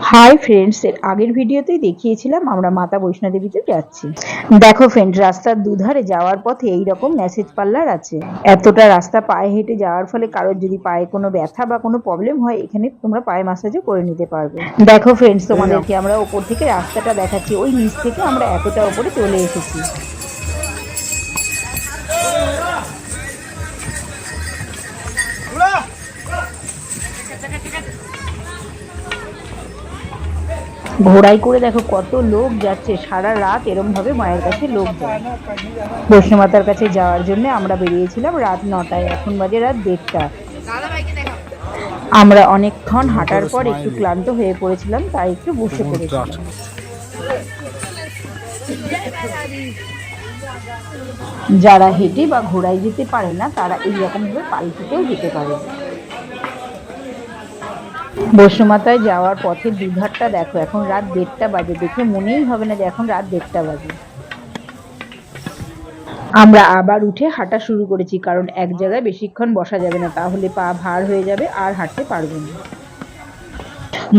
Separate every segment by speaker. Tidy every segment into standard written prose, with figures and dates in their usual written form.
Speaker 1: Hi friends, এর আগের ভিডিওতেই দেখিয়েছিলাম আমরা মাতা বৈষ্ণোদেবীতে যাচ্ছি। দেখো ফ্রেন্ড, রাস্তার দুধারে যাওয়ার পথে এইরকম ম্যাসেজ পার্লার আছে। এতটা রাস্তা পায়ে হেঁটে যাওয়ার ফলে কারোর যদি পায়ে কোনো ব্যথা বা কোনো প্রবলেম হয়, এখানে তোমরা পায়ে ম্যাসাজও করে নিতে পারবে। দেখো ফ্রেন্ডস, তোমাদেরকে আমরা ওপর থেকে রাস্তাটা দেখাচ্ছি। ওই নিচ থেকে আমরা এতটা ওপরে চলে এসেছি। ঘোড়ায় করে দেখো কত লোক যাচ্ছে, সারা রাত এরম ভাবে মায়ের কাছে লোক যায়। বৈষ্ণো মাতার কাছে যাওয়ার জন্য আমরা বেরিয়েছিলাম রাত 9টায়, এখন বাজে রাত 1:30। আমরা অনেকক্ষণ হাঁটার পর একটু ক্লান্ত হয়ে পড়েছিলাম, তাই একটু বসে পড়েছিলাম। যারা হেঁটে বা ঘোড়ায় যেতে পারে না তারা এইরকম ভাবে পালকিতেও যেতে পারে। বৈষ্ণো মাতায় যাওয়ার পথে দুধারটা দেখো, এখন রাত 1:30 বাজে, দেখে মনেই হবে না যে এখন রাত 1:30 বাজে। আমরা আবার উঠে হাঁটা শুরু করেছি, কারণ এক জায়গায় বেশিক্ষণ বসা যাবে না, তাহলে পা ভার হয়ে যাবে আর হাঁটতে পারবো না।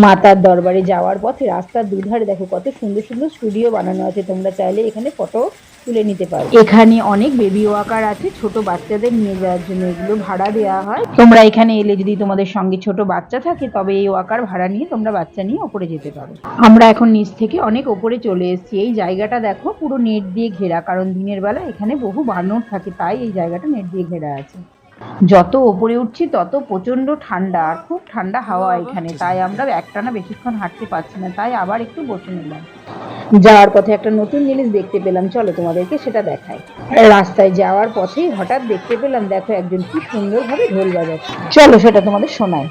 Speaker 1: মাতার দরবারে যাওয়ার পথে রাস্তার দুধারে দেখো কত সুন্দর সুন্দর স্টুডিও বানানো আছে, তোমরা চাইলে এখানে ফটো তুলে নিতে পারো। এখানে অনেক বেবি ওয়াকার আছে ছোট বাচ্চাদের নিয়ে যাওয়ার জন্য, এগুলো ভাড়া দেওয়া হয়। তোমরা এখানে এলে যদি তোমাদের সঙ্গে ছোট বাচ্চা থাকে তবে এই ওয়াকার ভাড়া নিয়ে তোমরা বাচ্চা নিয়ে ওপরে যেতে পারো। আমরা এখন নিচ থেকে অনেক ওপরে চলে এসেছি। এই জায়গাটা দেখো পুরো নেট দিয়ে ঘেরা, কারণ দিনের বেলা এখানে বহু বানর থাকে, তাই এই জায়গাটা নেট দিয়ে ঘেরা আছে। যত ওপরে উঠছি তত প্রচন্ড ঠান্ডা, আর খুব ঠান্ডা হাওয়া এখানে, তাই আমরা একটানা বেশিক্ষণ হাঁটতে পারছি না, তাই আবার একটু বসে নিলাম। যাওয়ার পথে একটা নতুন জিনিস দেখতে পেলাম, চলো তোমাদেরকে সেটা দেখাই। রাস্তায় যাওয়ার পথেই হঠাৎ দেখতে পেলাম, দেখো একজন কি সুন্দরভাবে ঢোল বাজাচ্ছে, চলো সেটা তোমাদের শোনাই।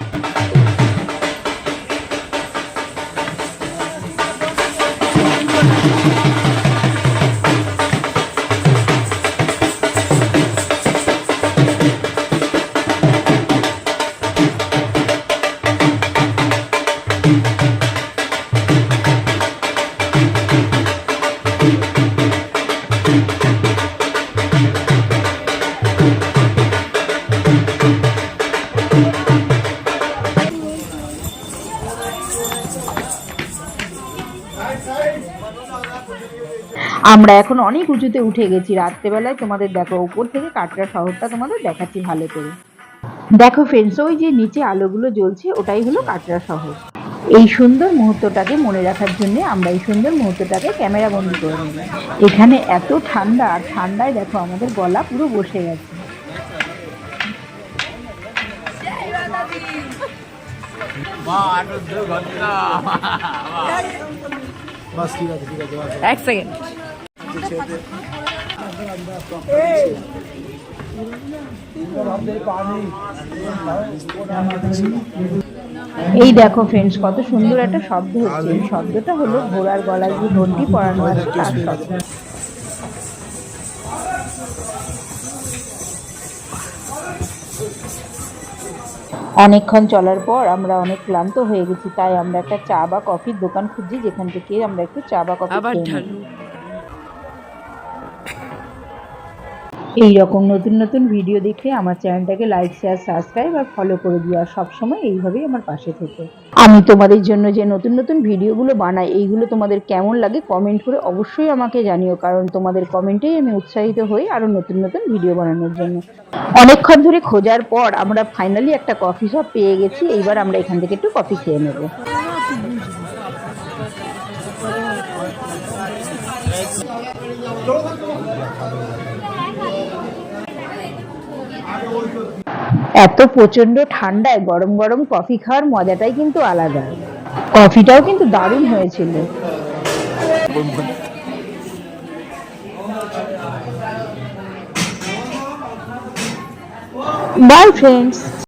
Speaker 1: আমরা এখন অনেক উঁচুতে উঠে গেছি। রাত্রেবেলায় তোমাদের দেখো উপর থেকে কাটরা শহরটা তোমাদের দেখাচ্ছি ভালো করে। দেখো ফ্রেন্ডস, ওই যে নিচে আলোগুলো জ্বলছে ওটাই হলো কাটরা শহর। এই সুন্দর মুহূর্তটাকে মনে রাখার জন্য আমরা এই সুন্দর মুহূর্তটাকে ক্যামেরা বন্দি করে নিলাম। এখানে এত ঠান্ডা, আর ঠান্ডায় দেখো আমাদের গলা পুরো বসে গেছে। এক সেকেন্ড। এই দেখো ফ্রেন্ডস, কত সুন্দর একটা শব্দ হচ্ছে। এই শব্দটা হলো ঘোড়ার গলায় যে ঘন্টি পরানো আছে তার শব্দ। অনেকক্ষণ চলার পর আমরা অনেক ক্লান্ত হয়ে গেছি, তাই আমরা একটা চা বা কফির দোকান খুঁজছি যেখান থেকে আমরা একটু চা বা কফি খেয়ে নেব। এইরকম নতুন নতুন ভিডিও দেখতে আমার চ্যানেলটাকে লাইক, শেয়ার, সাবস্ক্রাইব আর ফলো করে দিও, আর সবসময় এইভাবেই আমার পাশে থেকো। আমি তোমাদের জন্য যে নতুন নতুন ভিডিওগুলো বানাই, এইগুলো তোমাদের কেমন লাগে কমেন্ট করে অবশ্যই আমাকে জানিও, কারণ তোমাদের কমেন্টেই আমি উৎসাহিত হই আরও নতুন নতুন ভিডিও বানানোর জন্য। অনেকক্ষণ ধরে খোঁজার পর আমরা ফাইনালি একটা কফি শপ পেয়ে গেছি। এইবার আমরা এখান থেকে একটু কফি খেয়ে নেব। এত প্রচন্ড ঠান্ডায় গরম গরম কফি খাওয়ার মজাটাই কিন্তু আলাদা। কফিটাও কিন্তু দারুণ হয়েছিল। By friends.